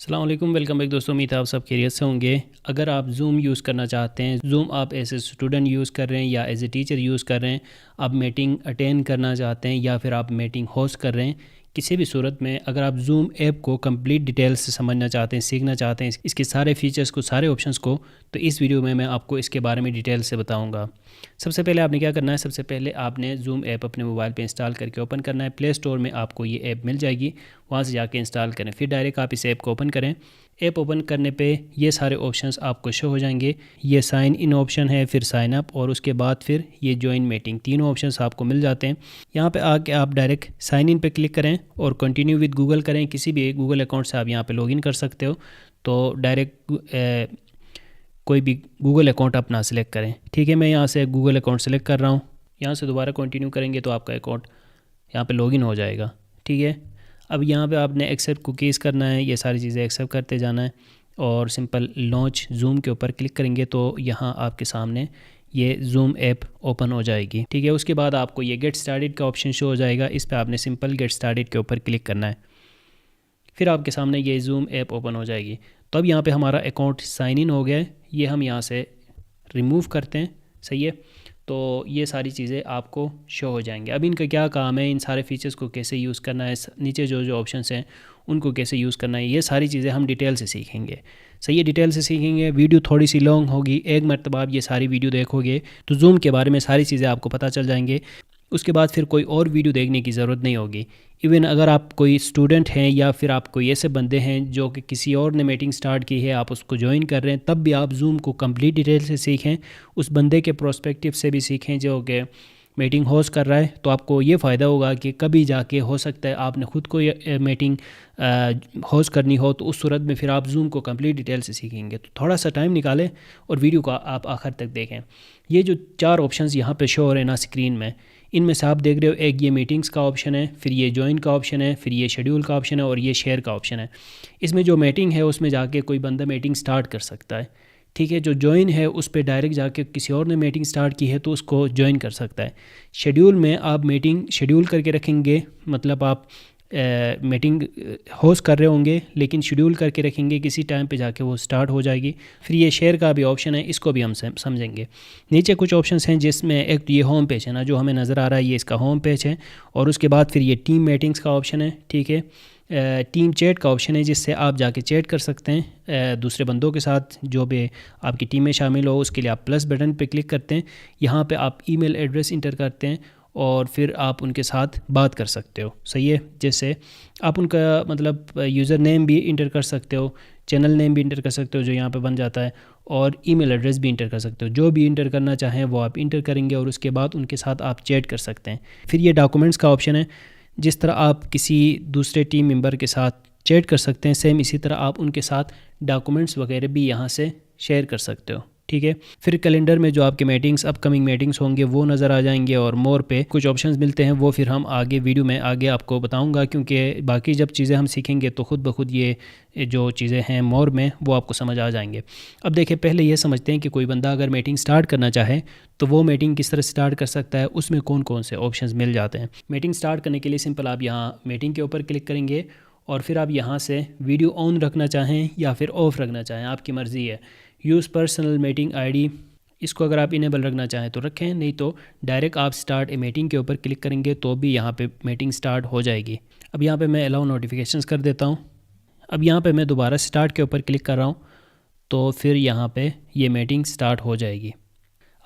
अस्सलाम वालेकुम, welcome back दोस्तों। उम्मीद है आप सब खैरियत से होंगे। अगर आप ज़ूम यूज़ करना चाहते हैं, ज़ूम आप एज ए स्टूडेंट यूज़ कर रहे हैं या एज ए टीचर यूज़ कर रहे हैं, आप मीटिंग अटेंड करना चाहते हैं या फिर आप मीटिंग होस्ट कर रहे हैं, किसी भी सूरत में अगर आप ज़ूम ऐप को कंप्लीट डिटेल से समझना चाहते हैं, सीखना चाहते हैं इसके सारे फीचर्स को, सारे ऑप्शंस को, तो इस वीडियो में मैं आपको इसके बारे में डिटेल से बताऊँगा। सबसे पहले आपने क्या करना है, सबसे पहले आपने ज़ूम ऐप अपने मोबाइल पे इंस्टॉल करके ओपन करना है। प्ले स्टोर में आपको ये ऐप मिल जाएगी, वहाँ से जाके इंस्टॉल करें। फिर डायरेक्ट आप इस ऐप को ओपन करें। ऐप ओपन करने पे ये सारे ऑप्शंस आपको शो हो जाएंगे। ये साइन इन ऑप्शन है, फिर साइन अप और उसके बाद फिर ये ज्वाइन मीटिंग, तीनों ऑप्शंस आपको मिल जाते हैं। यहाँ पे आके आप डायरेक्ट साइन इन पे क्लिक करें और कंटिन्यू विद गूगल करें। किसी भी गूगल अकाउंट से आप यहाँ पे लॉगिन कर सकते हो, तो डायरेक्ट कोई भी गूगल अकाउंट अपना सेलेक्ट करें। ठीक है, मैं यहाँ से गूगल अकाउंट सेलेक्ट कर रहा हूँ। यहाँ से दोबारा कंटिन्यू करेंगे तो आपका अकाउंट यहाँ पे लॉगिन हो जाएगा। ठीक है, अब यहाँ पे आपने एक्सेप्ट कुकीज़ करना है, ये सारी चीज़ें एक्सेप्ट करते जाना है और सिंपल लॉन्च ज़ूम के ऊपर क्लिक करेंगे तो यहाँ आपके सामने ये ज़ूम ऐप ओपन हो जाएगी। ठीक है, उसके बाद आपको ये गेट स्टार्टेड का ऑप्शन शो हो जाएगा। इस पर आपने सिंपल गेट स्टार्टेड के ऊपर क्लिक करना है, फिर आपके सामने ये ज़ूम ऐप ओपन हो जाएगी। तो अब यहाँ पे हमारा अकाउंट साइन इन हो गया है, ये हम यहाँ से रिमूव करते हैं। सही है, तो ये सारी चीज़ें आपको शो हो जाएंगे। अब इनका क्या काम है, इन सारे फीचर्स को कैसे यूज़ करना है, नीचे जो जो ऑप्शंस हैं उनको कैसे यूज़ करना है, ये सारी चीज़ें हम डिटेल से सीखेंगे। सही है, डिटेल से सीखेंगे। वीडियो थोड़ी सी लॉन्ग होगी, एक मरतबा आप ये सारी वीडियो देखोगे तो ज़ूम के बारे में सारी चीज़ें आपको पता चल जाएंगे। उसके बाद फिर कोई और वीडियो देखने की ज़रूरत नहीं होगी। इवन अगर आप कोई स्टूडेंट हैं या फिर आप कोई ऐसे बंदे हैं जो कि किसी और ने मीटिंग स्टार्ट की है, आप उसको ज्वाइन कर रहे हैं, तब भी आप ज़ूम को कंप्लीट डिटेल से सीखें, उस बंदे के प्रोस्पेक्टिव से भी सीखें जो कि मीटिंग होस्ट कर रहा है। तो आपको ये फ़ायदा होगा कि कभी जाके हो सकता है आपने ख़ुद को मीटिंग होस्ट करनी हो, तो उस सूरत में फिर आप ज़ूम को कंप्लीट डिटेल से सीखेंगे। तो थोड़ा सा टाइम निकालें और वीडियो को आप आखिर तक देखें। ये जो 4 ऑप्शंस यहाँ पे शो हो रहे हैं ना स्क्रीन में, इनमें से आप देख रहे हो एक ये मीटिंग्स का ऑप्शन है, फिर ये ज्वाइन का ऑप्शन है, फिर ये शेड्यूल का ऑप्शन है और ये शेयर का ऑप्शन है। इसमें जो मीटिंग है उसमें जाके कोई बंदा मीटिंग स्टार्ट कर सकता है। ठीक है, जो ज्वाइन है उस पर डायरेक्ट जाके किसी और ने मीटिंग स्टार्ट की है तो उसको ज्वाइन कर सकता है। शेड्यूल में आप मीटिंग शेड्यूल करके रखेंगे, मतलब आप मीटिंग होस्ट कर रहे होंगे लेकिन शेड्यूल करके रखेंगे, किसी टाइम पे जाके वो स्टार्ट हो जाएगी। फिर ये शेयर का भी ऑप्शन है, इसको भी हम समझेंगे। नीचे कुछ ऑप्शंस हैं जिसमें एक ये होम पेज है ना, जो हमें नज़र आ रहा है, ये इसका होम पेज है। और उसके बाद फिर ये टीम मीटिंग्स का ऑप्शन है। ठीक है, टीम चैट का ऑप्शन है जिससे आप जाके चैट कर सकते हैं दूसरे बंदों के साथ, जो भी आपकी टीम में शामिल हो। उसके लिए आप प्लस बटन पे क्लिक करते हैं, यहाँ पे आप ईमेल एड्रेस इंटर करते हैं और फिर आप उनके साथ बात कर सकते हो। सही है, जैसे आप उनका मतलब यूज़र नेम भी इंटर कर सकते हो, चैनल नेम भी इंटर कर सकते हो जो यहाँ पे बन जाता है, और ईमेल एड्रेस भी इंटर कर सकते हो। जो भी इंटर करना चाहें वो आप इंटर करेंगे और उसके बाद उनके साथ आप चैट कर सकते हैं। फिर ये डॉक्यूमेंट्स का ऑप्शन है, जिस तरह आप किसी दूसरे टीम मेंबर के साथ चैट कर सकते हैं, सेम इसी तरह आप उनके साथ डॉक्यूमेंट्स वगैरह भी यहाँ से शेयर कर सकते हो। ठीक है, फिर कैलेंडर में जो आपके मीटिंग्स, अपकमिंग मीटिंग्स होंगे वो नज़र आ जाएंगे और मोर पे कुछ ऑप्शंस मिलते हैं, वो फिर हम आगे वीडियो में आगे आपको बताऊंगा, क्योंकि बाकी जब चीज़ें हम सीखेंगे तो ख़ुद ब खुद ये जो चीज़ें हैं मोर में वो आपको समझ आ जाएंगे। अब देखिए, पहले ये समझते हैं कि कोई बंदा अगर मीटिंग स्टार्ट करना चाहे तो वो मीटिंग किस तरह स्टार्ट कर सकता है, उसमें कौन कौन से ऑप्शंस मिल जाते हैं। मीटिंग स्टार्ट करने के लिए सिंपल आप यहाँ मीटिंग के ऊपर क्लिक करेंगे और फिर आप यहाँ से वीडियो ऑन रखना चाहें या फिर ऑफ़ रखना चाहें, आपकी मर्ज़ी है। यूज़ पर्सनल मीटिंग आईडी, इसको अगर आप इनेबल रखना चाहें तो रखें, नहीं तो डायरेक्ट आप स्टार्ट ए मीटिंग के ऊपर क्लिक करेंगे तो भी यहाँ पे मीटिंग स्टार्ट हो जाएगी। अब यहाँ पे मैं अलाउ नोटिफिकेशंस कर देता हूँ। अब यहाँ पे मैं दोबारा स्टार्ट के ऊपर क्लिक कर रहा हूँ तो फिर यहाँ पे ये मीटिंग स्टार्ट हो जाएगी।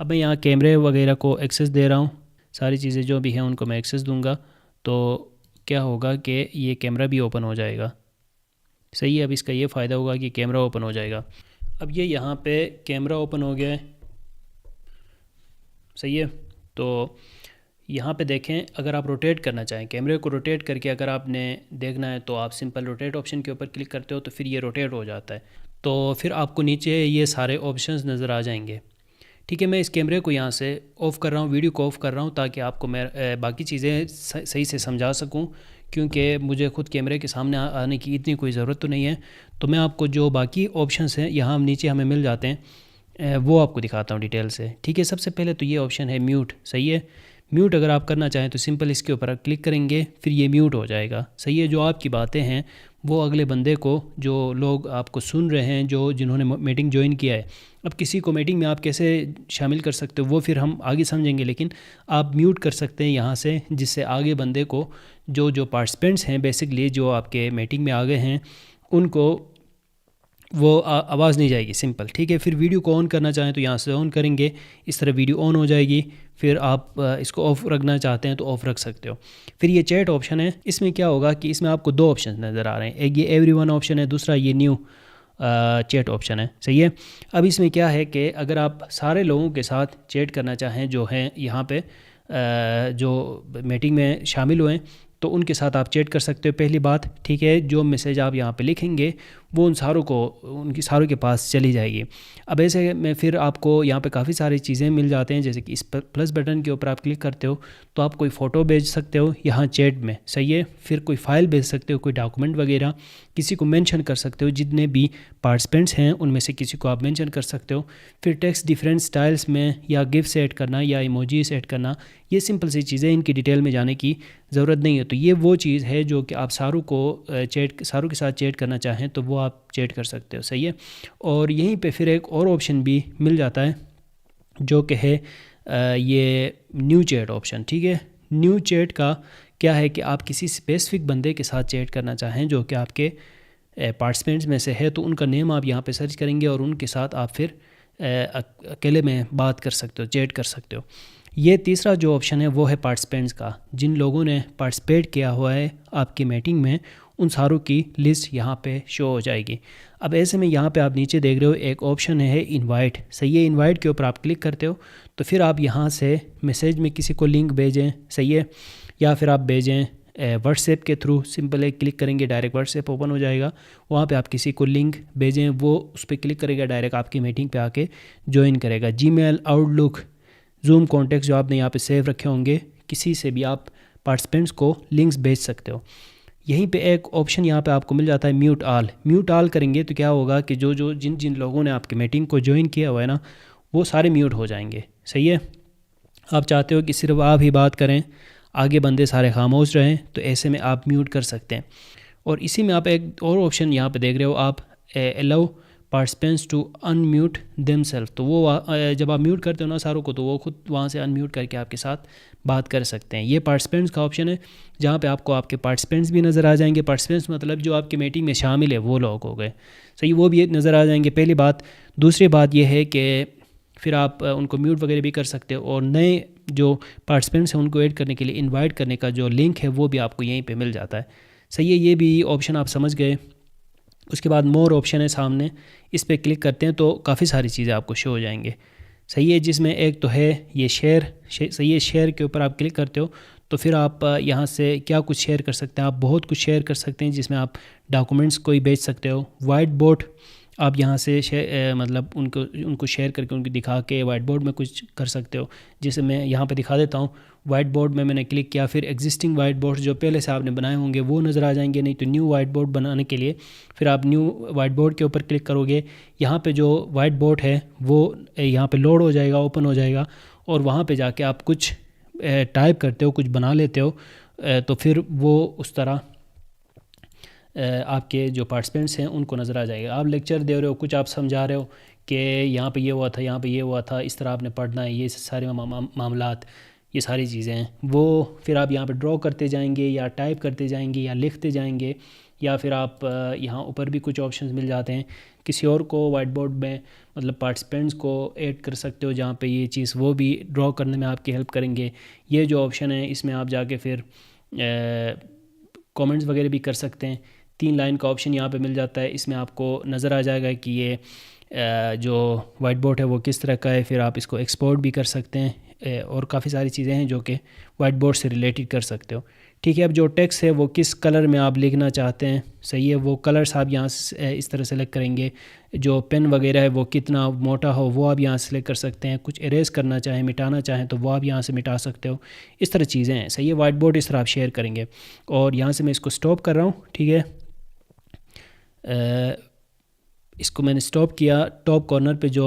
अब मैं यहाँ कैमरे वगैरह को एक्सेस दे रहा हूँ, सारी चीज़ें जो भी हैं उनको मैं एक्सेस दूँगा, तो क्या होगा कि ये कैमरा भी ओपन हो जाएगा। सही है, अब इसका ये फ़ायदा होगा कि कैमरा ओपन हो जाएगा। अब ये यहाँ पे कैमरा ओपन हो गया है। सही है, तो यहाँ पे देखें, अगर आप रोटेट करना चाहें, कैमरे को रोटेट करके अगर आपने देखना है तो आप सिंपल रोटेट ऑप्शन के ऊपर क्लिक करते हो तो फिर ये रोटेट हो जाता है, तो फिर आपको नीचे ये सारे ऑप्शंस नज़र आ जाएंगे। ठीक है, मैं इस कैमरे को यहाँ से ऑफ़ कर रहा हूँ, वीडियो को ऑफ़ कर रहा हूँ ताकि आपको मैं बाकी चीज़ें सही से समझा सकूँ, क्योंकि मुझे ख़ुद कैमरे के सामने आने की इतनी कोई ज़रूरत तो नहीं है। तो मैं आपको जो बाकी ऑप्शंस हैं यहाँ नीचे हमें मिल जाते हैं, वो आपको दिखाता हूँ डिटेल से। ठीक है, सबसे पहले तो ये ऑप्शन है म्यूट। सही है, म्यूट अगर आप करना चाहें तो सिंपल इसके ऊपर क्लिक करेंगे, फिर ये म्यूट हो जाएगा। सही है, जो आपकी बातें हैं वो अगले बंदे को, जो लोग आपको सुन रहे हैं, जिन्होंने मीटिंग ज्वाइन किया है, अब किसी को मीटिंग में आप कैसे शामिल कर सकते हो वो फिर हम आगे समझेंगे, लेकिन आप म्यूट कर सकते हैं यहाँ से, जिससे आगे बंदे को, जो पार्टिसिपेंट्स हैं बेसिकली जो आपके मीटिंग में आ गए हैं, उनको वो आवाज़ नहीं जाएगी, सिंपल। ठीक है, फिर वीडियो को ऑन करना चाहें तो यहाँ से ऑन करेंगे, इस तरह वीडियो ऑन हो जाएगी। फिर आप इसको ऑफ रखना चाहते हैं तो ऑफ रख सकते हो। फिर ये चैट ऑप्शन है, इसमें क्या होगा कि इसमें आपको दो ऑप्शन नज़र आ रहे हैं, एक ये एवरीवन ऑप्शन है, दूसरा ये न्यू चैट ऑप्शन है, सही है। अब इसमें क्या है कि अगर आप सारे लोगों के साथ चैट करना चाहें जो हैं यहाँ पे जो मीटिंग में शामिल हुए, तो उनके साथ आप चैट कर सकते हो, पहली बात। ठीक है, जो मैसेज आप यहाँ पे लिखेंगे वो उनकी सारों के पास चली जाएगी। अब ऐसे में फिर आपको यहाँ पे काफ़ी सारी चीज़ें मिल जाते हैं, जैसे कि इस प्लस बटन के ऊपर आप क्लिक करते हो तो आप कोई फ़ोटो भेज सकते हो यहाँ चैट में, सही है। फिर कोई फ़ाइल भेज सकते हो, कोई डॉक्यूमेंट वगैरह, किसी को मेंशन कर सकते हो, जितने भी पार्टिसिपेंट्स हैं उनमें से किसी को आप मेंशन कर सकते हो। फिर टेक्स्ट डिफरेंट स्टाइल्स में या गिफ्ट ऐड करना या इमोजीज ऐड करना, ये सिंपल सी चीज़ें, इनकी डिटेल में जाने की ज़रूरत नहीं है। तो ये वो चीज़ है जो कि आप सारों के साथ चैट करना चाहें तो वो आप चैट कर सकते हो, सही है। और यहीं पे फिर एक और ऑप्शन भी मिल जाता है जो कि है ये न्यू चैट ऑप्शन। ठीक है, न्यू चैट का क्या है कि आप किसी स्पेसिफिक बंदे के साथ चैट करना चाहें जो कि आपके पार्टिसिपेंट्स में से है, तो उनका नेम आप यहाँ पे सर्च करेंगे और उनके साथ आप फिर अकेले में बात कर सकते हो, चैट कर सकते हो। ये तीसरा जो ऑप्शन है वो है पार्टिसिपेंट्स का, जिन लोगों ने पार्टिसिपेट किया हुआ है आपकी मीटिंग में, उन सारों की लिस्ट यहाँ पे शो हो जाएगी। अब ऐसे में यहाँ पे आप नीचे देख रहे हो एक ऑप्शन है इनवाइट, सही है। इनवाइट के ऊपर आप क्लिक करते हो तो फिर आप यहाँ से मैसेज में किसी को लिंक भेजें, सही है, या फिर आप भेजें व्हाट्सएप के थ्रू, सिंपल है, क्लिक करेंगे डायरेक्ट व्हाट्सएप ओपन हो जाएगा, वहाँ पे आप किसी को लिंक भेजें, वो उस पर क्लिक करेगा, डायरेक्ट आपकी मीटिंग पे आके ज्वाइन करेगा। जीमेल, आउटलुक, जूम कॉन्टेक्ट जो आपने यहाँ पे सेव रखे होंगे, किसी से भी आप पार्टिसिपेंट्स को लिंक्स भेज सकते हो। यहीं पे एक ऑप्शन यहाँ पे आपको मिल जाता है म्यूट ऑल। म्यूट ऑल करेंगे तो क्या होगा कि जिन लोगों ने आपकी मीटिंग को ज्वाइन किया हुआ है ना, वो सारे म्यूट हो जाएंगे, सही है। आप चाहते हो कि सिर्फ आप ही बात करें, आगे बंदे सारे खामोश रहें, तो ऐसे में आप म्यूट कर सकते हैं। और इसी में आप एक और ऑप्शन यहाँ पे देख रहे हो, आप allow participants to unmute themselves, तो वो जब आप म्यूट करते हो ना सारों को, तो वो खुद वहाँ से अनम्यूट करके आपके साथ बात कर सकते हैं। ये पार्टिसिपेंट्स का ऑप्शन है, जहाँ पे आपको आपके पार्टिसिपेंट्स भी नज़र आ जाएंगे। पार्टिसिपेंट्स मतलब जो आपकी मीटिंग में शामिल है वो लोग हो गए, सही, वो भी नज़र आ जाएंगे, पहली बात। दूसरी बात ये है कि फिर आप उनको म्यूट वगैरह भी कर सकते हो, और नए जो पार्टिसिपेंट्स हैं उनको ऐड करने के लिए इनवाइट करने का जो लिंक है वो भी आपको यहीं पे मिल जाता है, सही है। ये भी ऑप्शन आप समझ गए। उसके बाद मोर ऑप्शन है सामने, इस पर क्लिक करते हैं तो काफ़ी सारी चीज़ें आपको शो हो जाएंगे, सही है, जिसमें एक तो है ये शेयर, सही है। शेयर के ऊपर आप क्लिक करते हो तो फिर आप यहाँ से क्या कुछ शेयर कर सकते हैं, आप बहुत कुछ शेयर कर सकते हैं, जिसमें आप डॉक्यूमेंट्स कोई भेज सकते हो। वाइट बोर्ड आप यहाँ से मतलब उनको शेयर करके उनको दिखा के वाइट बोर्ड में कुछ कर सकते हो, जिसे मैं यहाँ पे दिखा देता हूँ। वाइट बोर्ड में मैंने क्लिक किया, फिर एग्जिस्टिंग वाइट बोर्ड जो पहले से आपने बनाए होंगे वो नज़र आ जाएंगे, नहीं तो न्यू वाइट बोर्ड बनाने के लिए फिर आप न्यू वाइट बोर्ड के ऊपर क्लिक करोगे। यहाँ पे जो वाइट बोर्ड है वो यहाँ पे लोड हो जाएगा, ओपन हो जाएगा, और वहाँ पे जाके आप कुछ टाइप करते हो, कुछ बना लेते हो, तो फिर वो उस तरह आपके जो पार्टिसिपेंट्स हैं उनको नज़र आ जाएगा। आप लेक्चर दे रहे हो, कुछ आप समझा रहे हो कि यहाँ पे ये हुआ था, यहाँ पे ये हुआ था, इस तरह आपने पढ़ना है, ये सारे मामलात, ये सारी चीज़ें हैं, वो फिर आप यहाँ पे ड्रॉ करते जाएंगे या टाइप करते जाएंगे या लिखते जाएंगे, या फिर आप यहाँ ऊपर भी कुछ ऑप्शंस मिल जाते हैं, किसी और को वाइट बोर्ड में मतलब पार्टिसिपेंट्स को ऐड कर सकते हो जहाँ पे ये चीज़, वो भी ड्रॉ करने में आपकी हेल्प करेंगे। ये जो ऑप्शन है इसमें आप जाके फिर कमेंट्स वगैरह भी कर सकते हैं। 3 लाइन का ऑप्शन यहाँ पे मिल जाता है, इसमें आपको नज़र आ जाएगा कि ये जो वाइट बोर्ड है वो किस तरह का है, फिर आप इसको एक्सपोर्ट भी कर सकते हैं, और काफ़ी सारी चीज़ें हैं जो कि वाइट बोर्ड से रिलेटेड कर सकते हो, ठीक है। अब जो टेक्स्ट है वो किस कलर में आप लिखना चाहते हैं, सही है, वो कलर्स आप यहाँ से इस तरह सेलेक्ट करेंगे। जो पेन वगैरह है वो कितना मोटा हो वो आप यहाँ से सेलेक्ट कर सकते हैं। कुछ इरेज करना चाहें, मिटाना चाहें तो वो आप यहाँ से मिटा सकते हो। इस तरह चीज़ें हैं, सही है। वाइट बोर्ड इस तरह आप शेयर करेंगे, और यहाँ से मैं इसको स्टॉप कर रहा हूँ, ठीक है। इसको मैंने स्टॉप किया, टॉप कॉर्नर पे जो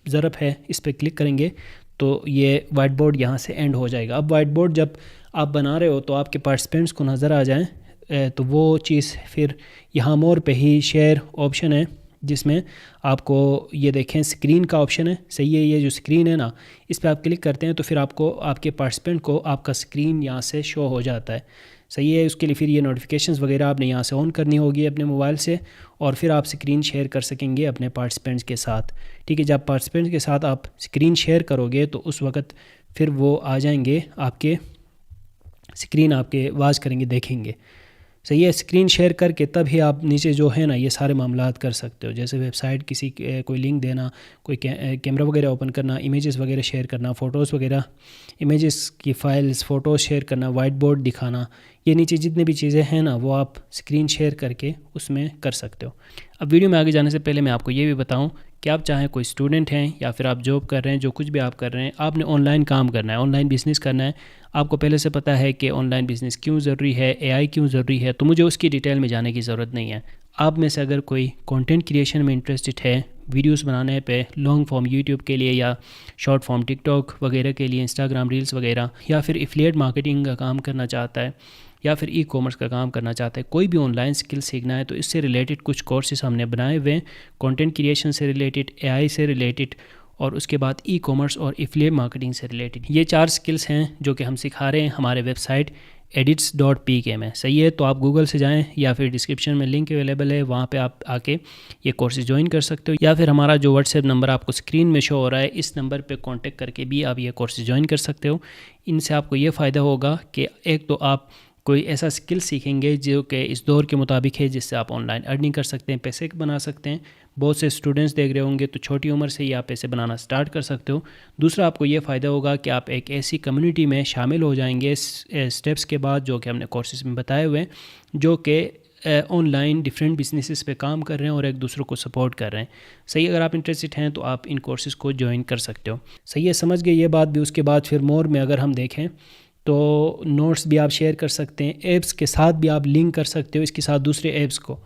ज़रब है इस पर क्लिक करेंगे तो ये वाइट बोर्ड यहाँ से एंड हो जाएगा। अब वाइट बोर्ड जब आप बना रहे हो तो आपके पार्टिसिपेंट्स को नज़र आ जाएं तो वो चीज़ फिर यहाँ मोर पे ही शेयर ऑप्शन है, जिसमें आपको ये देखें स्क्रीन का ऑप्शन है। सही है, ये जो स्क्रीन है ना, इस पर आप क्लिक करते हैं तो फिर आपको आपके पार्टिसिपेंट को आपका स्क्रीन यहाँ से शो हो जाता है। सही है, उसके लिए फिर ये नोटिफिकेशंस वगैरह आपने यहाँ से ऑन करनी होगी अपने मोबाइल से, और फिर आप स्क्रीन शेयर कर सकेंगे अपने पार्टिसिपेंट्स के साथ। ठीक है, जब पार्टिसिपेंट्स के साथ आप स्क्रीन शेयर करोगे तो उस वक्त फिर वो आ जाएंगे, आपके स्क्रीन आपके वाच करेंगे, देखेंगे। सही है, स्क्रीन शेयर करके तब ही आप नीचे जो है ना ये सारे मामलात कर सकते हो, जैसे वेबसाइट किसी कोई लिंक देना, कोई कैमरा वगैरह ओपन करना, इमेजेस वगैरह शेयर करना, फ़ोटोज़ वगैरह, इमेजेस की फ़ाइल्स, फ़ोटोज़ शेयर करना, वाइट बोर्ड दिखाना, ये नीचे जितने भी चीज़ें हैं ना वो आप स्क्रीन शेयर करके उसमें कर सकते हो। अब वीडियो में आगे जाने से पहले मैं आपको ये भी बताऊँ कि आप चाहे कोई स्टूडेंट हैं या फिर आप जॉब कर रहे हैं, जो कुछ भी आप कर रहे हैं, आपने ऑनलाइन काम करना है, ऑनलाइन बिज़नेस करना है, आपको पहले से पता है कि ऑनलाइन बिज़नेस क्यों ज़रूरी है, एआई क्यों ज़रूरी है, तो मुझे उसकी डिटेल में जाने की ज़रूरत नहीं है। आप में से अगर कोई कंटेंट क्रिएशन में इंटरेस्टेड है, वीडियोस बनाने पे, लॉन्ग फॉर्म यूट्यूब के लिए या शॉर्ट फॉर्म टिकटॉक वगैरह के लिए, इंस्टाग्राम रील्स वगैरह, या फिर एफिलिएट मार्केटिंग का काम करना चाहता है, या फिर ई कॉमर्स का काम करना चाहता है, कोई भी ऑनलाइन स्किल सीखना है, तो इससे रिलेटेड कुछ कोर्सेज हमने बनाए हुए हैं, कंटेंट क्रिएशन से रिलेटेड, एआई से रिलेटेड, और उसके बाद ई कॉमर्स और एफिलिएट मार्केटिंग से रिलेटेड। ये 4 स्किल्स हैं जो कि हम सिखा रहे हैं हमारे वेबसाइट edits.pk में। सही है, तो आप गूगल से जाएं या फिर डिस्क्रिप्शन में लिंक अवेलेबल है, वहाँ पे आप आके ये कोर्सेज ज्वाइन कर सकते हो, या फिर हमारा जो व्हाट्सएप नंबर आपको स्क्रीन में शो हो रहा है, इस नंबर पे कांटेक्ट करके भी आप ये कोर्सेज ज्वाइन कर सकते हो। इनसे आपको ये फ़ायदा होगा कि एक तो आप कोई ऐसा स्किल सीखेंगे जो कि इस दौर के मुताबिक है, जिससे आप ऑनलाइन अर्निंग कर सकते हैं, पैसे बना सकते हैं। बहुत से स्टूडेंट्स देख रहे होंगे तो छोटी उम्र से ही आप पैसे बनाना स्टार्ट कर सकते हो। दूसरा, आपको ये फ़ायदा होगा कि आप एक ऐसी कम्युनिटी में शामिल हो जाएंगे स्टेप्स के बाद, जो कि हमने कोर्सेज में बताए हुए हैं, जो कि ऑनलाइन डिफरेंट बिजनेसेस पे काम कर रहे हैं और एक दूसरे को सपोर्ट कर रहे हैं। सही, अगर आप इंटरेस्टेड हैं तो आप इन कोर्सेज को ज्वाइन कर सकते हो। सही है, समझ गए ये बात भी। उसके बाद फिर मोर में अगर हम देखें तो नोट्स भी आप शेयर कर सकते हैं, ऐप्स के साथ भी आप लिंक कर सकते हो, इसके साथ दूसरे ऐप्स को।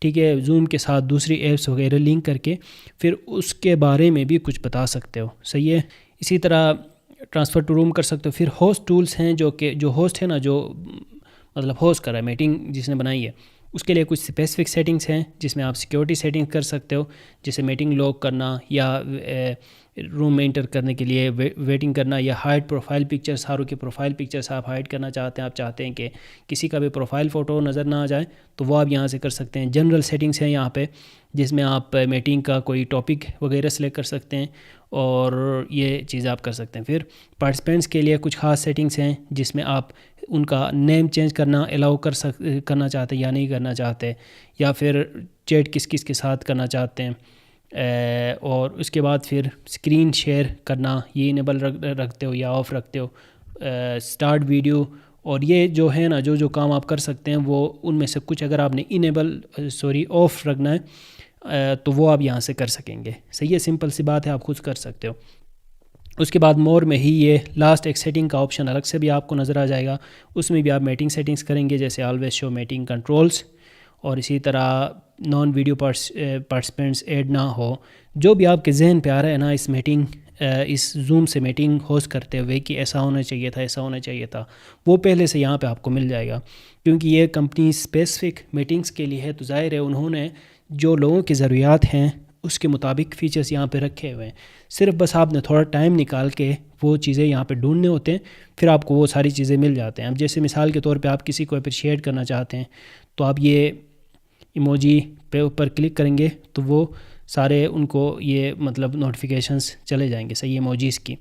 ठीक है, जूम के साथ दूसरी ऐप्स वगैरह लिंक करके फिर उसके बारे में भी कुछ बता सकते हो। सही है, इसी तरह ट्रांसफ़र टू रूम कर सकते हो। फिर होस्ट टूल्स हैं, जो कि जो होस्ट है ना, जो मतलब होस्ट कर रहा है, मीटिंग जिसने बनाई है, उसके लिए कुछ स्पेसिफिक सेटिंग्स हैं जिसमें आप सिक्योरिटी सेटिंग्स कर सकते हो, जैसे मीटिंग लॉक करना, या रूम में इंटर करने के लिए वेटिंग करना, या हाइड प्रोफाइल पिक्चर्स, सारों के प्रोफाइल पिक्चर्स आप हाइड करना चाहते हैं, आप चाहते हैं कि किसी का भी प्रोफाइल फ़ोटो नज़र ना आ जाए, तो वो आप यहाँ से कर सकते हैं। जनरल सेटिंग्स हैं यहाँ पे, जिसमें आप मीटिंग का कोई टॉपिक वगैरह सेलेक्ट कर सकते हैं, और ये चीज़ आप कर सकते हैं। फिर पार्टिसिपेंट्स के लिए कुछ ख़ास सेटिंग्स हैं, जिसमें आप उनका नेम चेंज करना अलाउ करना चाहते हैं या नहीं करना चाहते, या फिर चैट किस किस के साथ करना चाहते हैं, और उसके बाद फिर स्क्रीन शेयर करना, ये इनेबल रखते हो या ऑफ़ रखते हो, स्टार्ट वीडियो, और ये जो है ना, जो जो काम आप कर सकते हैं वो उनमें से कुछ अगर आपने ऑफ़ रखना है तो वो आप यहाँ से कर सकेंगे। सही है, सिंपल सी बात है, आप खुद कर सकते हो। उसके बाद मोर में ही ये लास्ट एक सेटिंग का ऑप्शन अलग से भी आपको नज़र आ जाएगा, उसमें भी आप मीटिंग सेटिंग्स करेंगे, जैसे ऑलवेज शो मीटिंग कंट्रोल्स, और इसी तरह नॉन वीडियो पार्टिसिपेंट्स ऐड ना हो। जो भी आपके जहन पे आ रहा है ना इस जूम से मीटिंग होस्ट करते हुए कि ऐसा होना चाहिए था, ऐसा होना चाहिए था, वो पहले से यहाँ पे आपको मिल जाएगा। क्योंकि ये कंपनी स्पेसिफिक मीटिंग्स के लिए है, तो ज़ाहिर है उन्होंने जो लोगों की ज़रूरियात हैं उसके मुताबिक फ़ीचर्स यहाँ पे रखे हुए हैं। सिर्फ बस आपने थोड़ा टाइम निकाल के वो चीज़ें यहाँ पे ढूंढने होते हैं, फिर आपको वो सारी चीज़ें मिल जाते हैं। अब जैसे मिसाल के तौर पे आप किसी को अप्रिशिएट करना चाहते हैं, तो आप ये इमोजी पे ऊपर क्लिक करेंगे तो वो सारे उनको ये मतलब नोटिफिकेशंस चले जाएंगे। सही, इमोजीज़ की।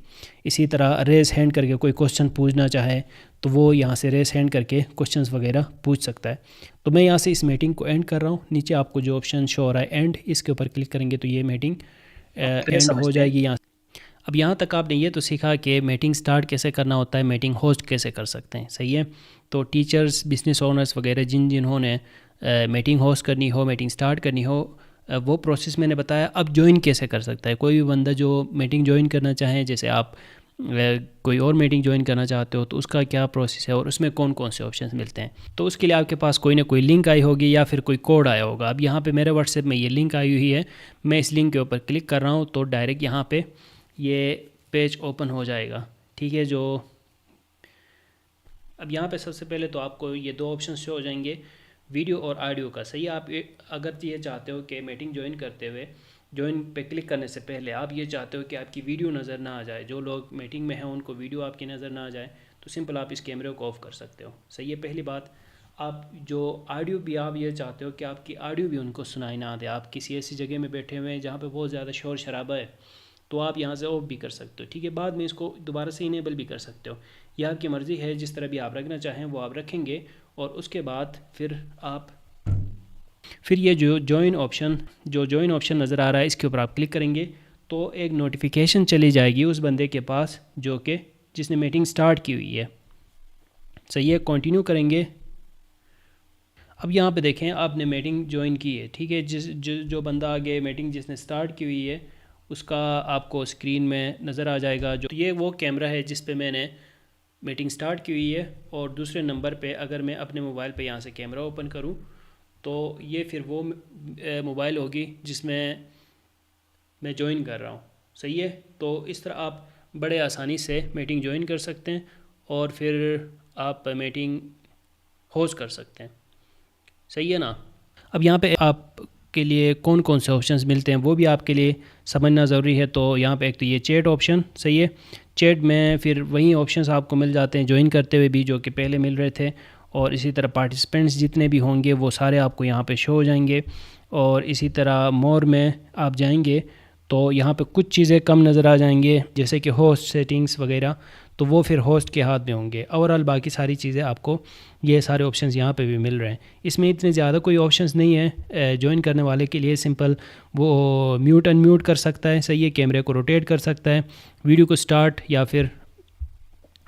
इसी तरह रेस हैंड करके कोई क्वेश्चन पूछना चाहे तो वो यहाँ से रेस हैंड करके क्वेश्चंस वगैरह पूछ सकता है। तो मैं यहाँ से इस मीटिंग को एंड कर रहा हूँ। नीचे आपको जो ऑप्शन शो हो रहा है एंड, इसके ऊपर क्लिक करेंगे तो ये मीटिंग एंड हो जाएगी यहाँ। अब यहाँ तक आपने ये तो सीखा कि मीटिंग स्टार्ट कैसे करना होता है, मीटिंग होस्ट कैसे कर सकते हैं। सही है, तो टीचर्स, बिजनेस ओनर्स वगैरह जिन्होंने मीटिंग होस्ट करनी हो, मीटिंग स्टार्ट करनी हो, वो प्रोसेस मैंने बताया। अब ज्वाइन कैसे कर सकता है कोई भी बंदा जो मीटिंग ज्वाइन करना चाहे, जैसे आप कोई और मीटिंग ज्वाइन करना चाहते हो तो उसका क्या प्रोसेस है और उसमें कौन कौन से ऑप्शंस मिलते हैं। तो उसके लिए आपके पास कोई ना कोई लिंक आई होगी या फिर कोई कोड आया होगा। अब यहाँ पे मेरे व्हाट्सएप में ये लिंक आई हुई है, मैं इस लिंक के ऊपर क्लिक कर रहा हूँ तो डायरेक्ट यहाँ पे ये पेज ओपन हो जाएगा। ठीक है, जो अब यहाँ पे सबसे पहले तो आपको ये दो ऑप्शन शो हो जाएंगे, वीडियो और ऑडियो का। सही है, आप अगर ये चाहते हो कि मीटिंग ज्वाइन करते हुए ज्वाइन पे क्लिक करने से पहले आप ये चाहते हो कि आपकी वीडियो नज़र ना आ जाए, जो लोग मीटिंग में हैं उनको वीडियो आपकी नज़र ना आ जाए, तो सिंपल आप इस कैमरे को ऑफ़ कर सकते हो। सही है, पहली बात। आप जो ऑडियो भी आप ये चाहते हो कि आपकी ऑडियो भी उनको सुनाई ना दे, आप किसी ऐसी जगह में बैठे हुए हैं जहाँ पे बहुत ज़्यादा शोर शराबा है, तो आप यहाँ से ऑफ भी कर सकते हो। ठीक है, बाद में इसको दोबारा से इनेबल भी कर सकते हो, यह आपकी मर्ज़ी है, जिस तरह भी आप रखना चाहें वो आप रखेंगे। और उसके बाद फिर ये जो जॉइन ऑप्शन नज़र आ रहा है, इसके ऊपर आप क्लिक करेंगे तो एक नोटिफिकेशन चली जाएगी उस बंदे के पास जो कि जिसने मीटिंग स्टार्ट की हुई है। सही है, कंटिन्यू करेंगे। अब यहाँ पे देखें आपने मीटिंग ज्वाइन की है। ठीक है, जो बंदा आगे मीटिंग जिसने स्टार्ट की हुई है उसका आपको स्क्रीन में नज़र आ जाएगा। जो ये वो कैमरा है जिस पे मैंने मीटिंग स्टार्ट की हुई है, और दूसरे नंबर पे अगर मैं अपने मोबाइल पे यहाँ से कैमरा ओपन करूँ तो ये फिर वो मोबाइल होगी जिसमें मैं ज्वाइन कर रहा हूँ। सही है, तो इस तरह आप बड़े आसानी से मीटिंग ज्वाइन कर सकते हैं और फिर आप मीटिंग होस्ट कर सकते हैं। सही है ना। अब यहाँ पे आपके लिए कौन कौन से ऑप्शंस मिलते हैं वो भी आपके लिए समझना ज़रूरी है। तो यहाँ पे एक तो ये चैट ऑप्शन। सही है, चैट में फिर वही ऑप्शंस आपको मिल जाते हैं ज्वाइन करते हुए भी जो कि पहले मिल रहे थे, और इसी तरह पार्टिसिपेंट्स जितने भी होंगे वो सारे आपको यहाँ पे शो हो जाएंगे। और इसी तरह मोर में आप जाएंगे तो यहाँ पे कुछ चीज़ें कम नज़र आ जाएंगे, जैसे कि होस्ट सेटिंग्स वगैरह, तो वो फिर होस्ट के हाथ में होंगे। ओवरऑल बाकी सारी चीज़ें आपको ये सारे ऑप्शंस यहाँ पे भी मिल रहे हैं। इसमें इतने ज़्यादा कोई ऑप्शंस नहीं है ज्वाइन करने वाले के लिए। सिंपल वो म्यूट अनम्यूट कर सकता है। सही है, कैमरे को रोटेट कर सकता है, वीडियो को स्टार्ट या फिर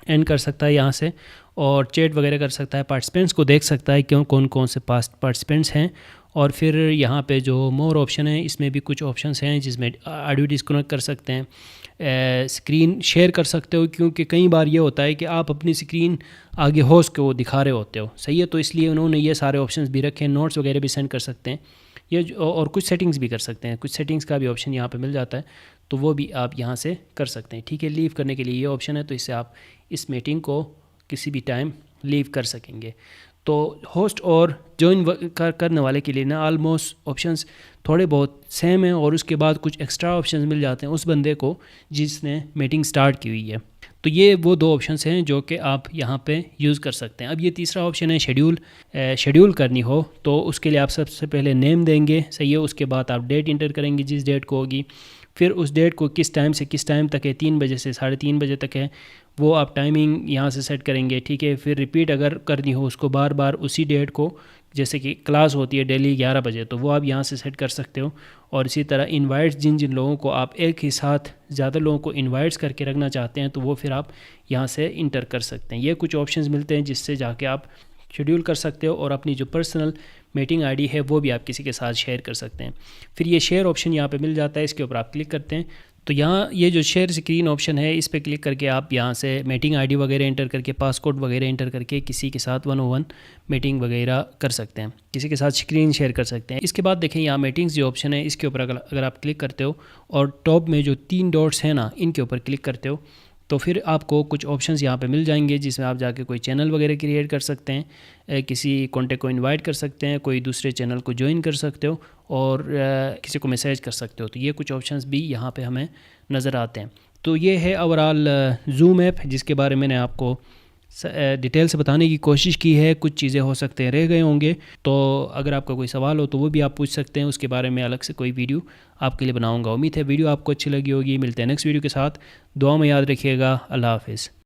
एंड कर सकता है यहाँ से, और चैट वगैरह कर सकता है, पार्टिसिपेंट्स को देख सकता है क्यों कौन कौन से पास पार्टिसिपेंट्स हैं। और फिर यहाँ पे जो मोर ऑप्शन है इसमें भी कुछ ऑप्शंस हैं जिसमें ऑडियो डिस्कनेक्ट कर सकते हैं, स्क्रीन शेयर कर सकते हो, क्योंकि कई बार ये होता है कि आप अपनी स्क्रीन आगे होस्ट को दिखा रहे होते हो। सही है, तो इसलिए उन्होंने ये सारे ऑप्शंस भी रखे हैं। नोट्स वगैरह भी सेंड कर सकते हैं ये, और कुछ सेटिंग्स भी कर सकते हैं। कुछ सेटिंग्स का भी ऑप्शन यहाँ पे मिल जाता है, तो वो भी आप यहाँ से कर सकते हैं। ठीक है, लीव करने के लिए ये ऑप्शन है, तो इससे आप इस मीटिंग को किसी भी टाइम लीव कर सकेंगे। तो होस्ट और ज्वाइन करने वाले के लिए ना ऑलमोस्ट ऑप्शंस थोड़े बहुत सेम हैं, और उसके बाद कुछ एक्स्ट्रा ऑप्शंस मिल जाते हैं उस बंदे को जिसने मीटिंग स्टार्ट की हुई है। तो ये वो दो ऑप्शंस हैं जो कि आप यहाँ पे यूज़ कर सकते हैं। अब ये तीसरा ऑप्शन है शेड्यूल करनी हो, तो उसके लिए आप सबसे पहले नेम देंगे। सही है, उसके बाद आप डेट इंटर करेंगे जिस डेट को होगी, फिर उस डेट को किस टाइम से किस टाइम तक है, 3 बजे से 3:30 बजे तक है, वो आप टाइमिंग यहाँ से सेट करेंगे। ठीक है, फिर रिपीट अगर करनी हो उसको बार बार उसी डेट को, जैसे कि क्लास होती है डेली 11 बजे, तो वो आप यहाँ से सेट कर सकते हो। और इसी तरह इनवाइट्स जिन जिन लोगों को आप एक ही साथ ज़्यादा लोगों को इनवाइट्स करके रखना चाहते हैं, तो वो फिर आप यहाँ से इंटर कर सकते हैं। ये कुछ ऑप्शंस मिलते हैं जिससे जाके आप शेड्यूल कर सकते हो, और अपनी जो पर्सनल मीटिंग आईडी है वो भी आप किसी के साथ शेयर कर सकते हैं। फिर ये शेयर ऑप्शन यहाँ पे मिल जाता है, इसके ऊपर आप क्लिक करते हैं तो यहाँ ये जो शेयर स्क्रीन ऑप्शन है इस पर क्लिक करके आप यहाँ से मीटिंग आईडी वगैरह इंटर करके, पासकोड वगैरह इंटर करके किसी के साथ 1-on-1 मीटिंग वगैरह कर सकते हैं, किसी के साथ स्क्रीन शेयर कर सकते हैं। इसके बाद देखें यहाँ मीटिंग्स जो ऑप्शन है इसके ऊपर अगर आप क्लिक करते हो और टॉप में जो 3 डॉट्स हैं ना इनके ऊपर क्लिक करते हो तो फिर आपको कुछ ऑप्शंस यहाँ पे मिल जाएंगे जिसमें आप जाके कोई चैनल वगैरह क्रिएट कर सकते हैं, किसी कॉन्टेक्ट को इनवाइट कर सकते हैं, कोई दूसरे चैनल को ज्वाइन कर सकते हो और किसी को मैसेज कर सकते हो। तो ये कुछ ऑप्शंस भी यहाँ पे हमें नज़र आते हैं। तो ये है ओवरऑल जूम ऐप जिसके बारे में मैंने आपको डिटेल से बताने की कोशिश की है। कुछ चीज़ें हो सकते हैं रह गए होंगे, तो अगर आपका कोई सवाल हो तो वो भी आप पूछ सकते हैं, उसके बारे में अलग से कोई वीडियो आपके लिए बनाऊंगा। उम्मीद है वीडियो आपको अच्छी लगी होगी। मिलते हैं नेक्स्ट वीडियो के साथ, दुआ में याद रखिएगा। अल्लाह हाफिज़।